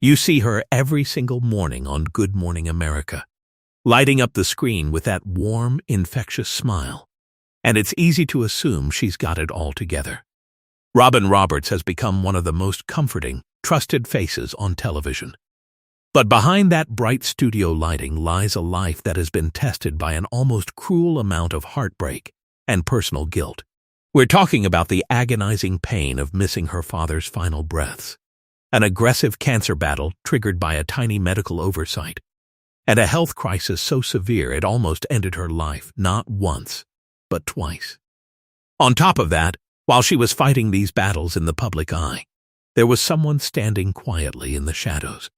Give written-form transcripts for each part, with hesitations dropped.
You see her every single morning on Good Morning America, lighting up the screen with that warm, infectious smile. And it's easy to assume she's got it all together. Robin Roberts has become one of the most comforting, trusted faces on television. But behind that bright studio lighting lies a life that has been tested by an almost cruel amount of heartbreak and personal guilt. We're talking about the agonizing pain of missing her father's final breaths, an aggressive cancer battle triggered by a tiny medical oversight, and a health crisis so severe it almost ended her life not once, but twice. On top of that, while she was fighting these battles in the public eye, there was someone standing quietly in the shadows,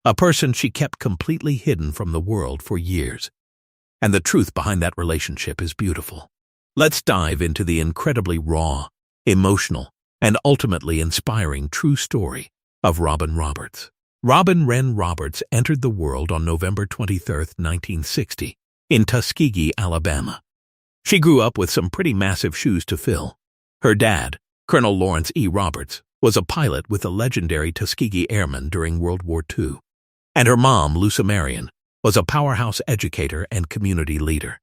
a person she kept completely hidden from the world for years. And the truth behind that relationship is beautiful. Let's dive into the incredibly raw, emotional, and ultimately inspiring true story of Robin Roberts. Robin Wren Roberts entered the world on November 23, 1960, in Tuskegee, Alabama. She grew up with some pretty massive shoes to fill. Her dad, Colonel Lawrence E. Roberts, was a pilot with the legendary Tuskegee Airmen during World War II. And her mom, Lucy Marion, was a powerhouse educator and community leader.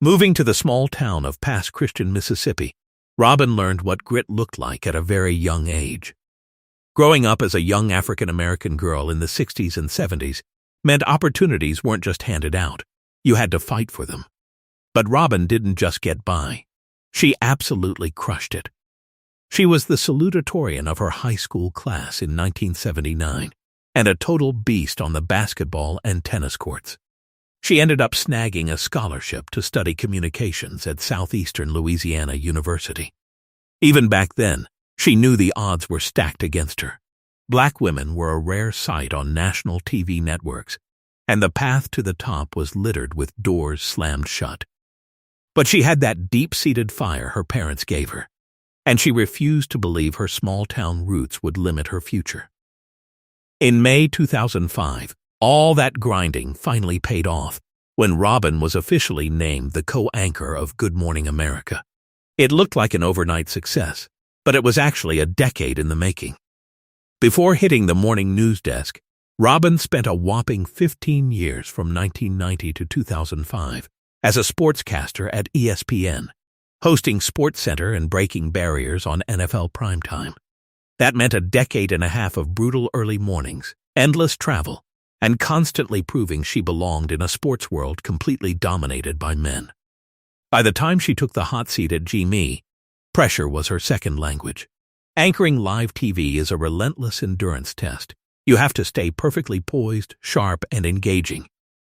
Moving to the small town of Pass Christian, Mississippi, Robin learned what grit looked like at a very young age. Growing up as a young African-American girl in the 60s and 70s meant opportunities weren't just handed out. You had to fight for them. But Robin didn't just get by. She absolutely crushed it. She was the salutatorian of her high school class in 1979 and a total beast on the basketball and tennis courts. She ended up snagging a scholarship to study communications at Southeastern Louisiana University. Even back then, she knew the odds were stacked against her. Black women were a rare sight on national TV networks, and the path to the top was littered with doors slammed shut. But she had that deep-seated fire her parents gave her, and she refused to believe her small-town roots would limit her future. In May 2005, all that grinding finally paid off when Robin was officially named the co-anchor of Good Morning America. It looked like an overnight success, but it was actually a decade in the making. Before hitting the morning news desk, Robin spent a whopping 15 years from 1990 to 2005 as a sportscaster at ESPN, hosting SportsCenter and breaking barriers on NFL primetime. That meant a decade and a half of brutal early mornings, endless travel, and constantly proving she belonged in a sports world completely dominated by men. By the time she took the hot seat at GME, pressure was her second language. Anchoring live TV is a relentless endurance test. You have to stay perfectly poised, sharp, and engaging,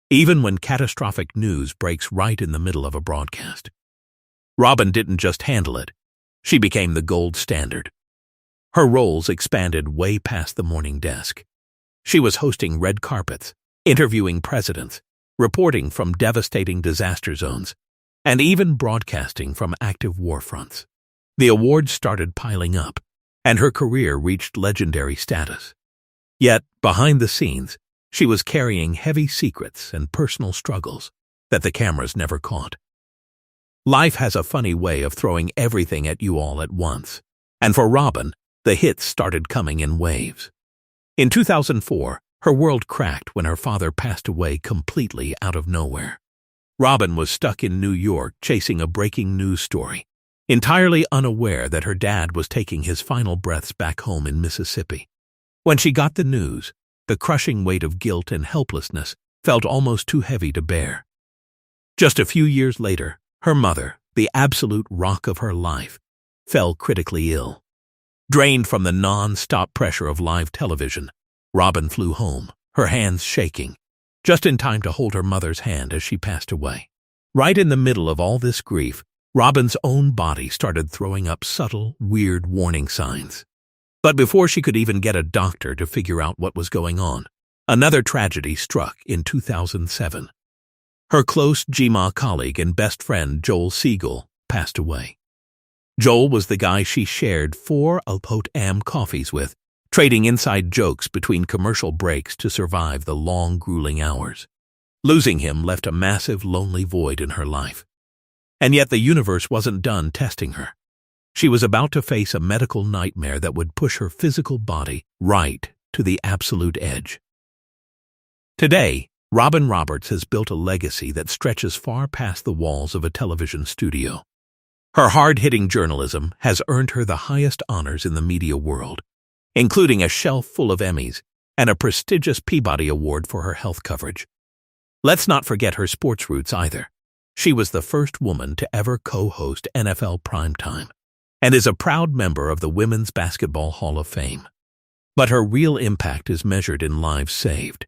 even when catastrophic news breaks right in the middle of a broadcast. Robin didn't just handle it. She became the gold standard. Her roles expanded way past the morning desk. She was hosting red carpets, interviewing presidents, reporting from devastating disaster zones, and even broadcasting from active war fronts. The awards started piling up, and her career reached legendary status. Yet, behind the scenes, she was carrying heavy secrets and personal struggles that the cameras never caught. Life has a funny way of throwing everything at you all at once, and for Robin, the hits started coming in waves. In 2004, her world cracked when her father passed away completely out of nowhere. Robin was stuck in New York chasing a breaking news story, entirely unaware that her dad was taking his final breaths back home in Mississippi. When she got the news, the crushing weight of guilt and helplessness felt almost too heavy to bear. Just a few years later, her mother, the absolute rock of her life, fell critically ill. Drained from the non-stop pressure of live television, Robin flew home, her hands shaking, just in time to hold her mother's hand as she passed away. Right in the middle of all this grief, Robin's own body started throwing up subtle, weird warning signs. But before she could even get a doctor to figure out what was going on, another tragedy struck in 2007. Her close GMA colleague and best friend Joel Siegel passed away. Joel was the guy she shared 4 a.m. coffees with, trading inside jokes between commercial breaks to survive the long, grueling hours. Losing him left a massive, lonely void in her life. And yet the universe wasn't done testing her. She was about to face a medical nightmare that would push her physical body right to the absolute edge. Today, Robin Roberts has built a legacy that stretches far past the walls of a television studio. Her hard-hitting journalism has earned her the highest honors in the media world, including a shelf full of Emmys and a prestigious Peabody Award for her health coverage. Let's not forget her sports roots either. She was the first woman to ever co-host NFL Primetime and is a proud member of the Women's Basketball Hall of Fame. But her real impact is measured in lives saved.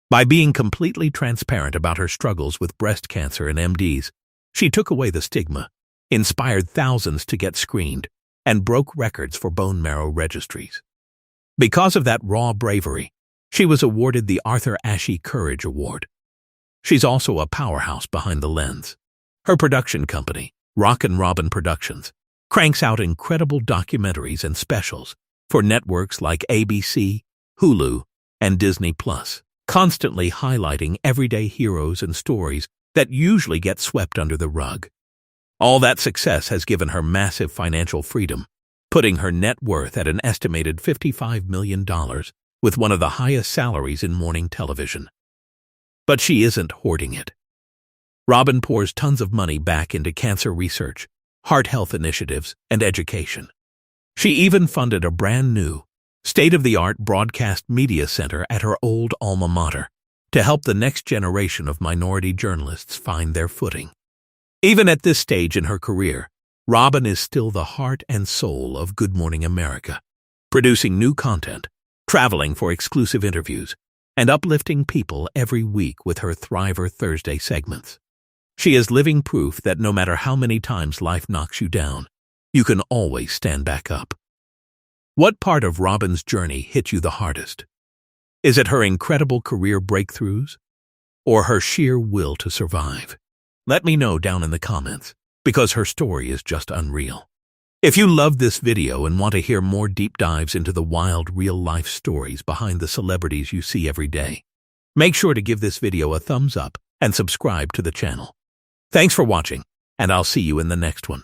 By being completely transparent about her struggles with breast cancer and MDs, she took away the stigma, inspired thousands to get screened, and broke records for bone marrow registries. Because of that raw bravery, she was awarded the Arthur Ashe Courage Award. She's also a powerhouse behind the lens. Her production company, Rockin' Robin Productions, cranks out incredible documentaries and specials for networks like ABC, Hulu, and Disney+, constantly highlighting everyday heroes and stories that usually get swept under the rug. All that success has given her massive financial freedom, putting her net worth at an estimated $55 million, with one of the highest salaries in morning television. But she isn't hoarding it. Robin pours tons of money back into cancer research, heart health initiatives, and education. She even funded a brand new, state-of-the-art broadcast media center at her old alma mater to help the next generation of minority journalists find their footing. Even at this stage in her career, Robin is still the heart and soul of Good Morning America, producing new content, traveling for exclusive interviews, and uplifting people every week with her Thriver Thursday segments. She is living proof that no matter how many times life knocks you down, you can always stand back up. What part of Robin's journey hit you the hardest? Is it her incredible career breakthroughs, or her sheer will to survive? Let me know down in the comments, because her story is just unreal. If you loved this video and want to hear more deep dives into the wild real-life stories behind the celebrities you see every day, make sure to give this video a thumbs up and subscribe to the channel. Thanks for watching, and I'll see you in the next one.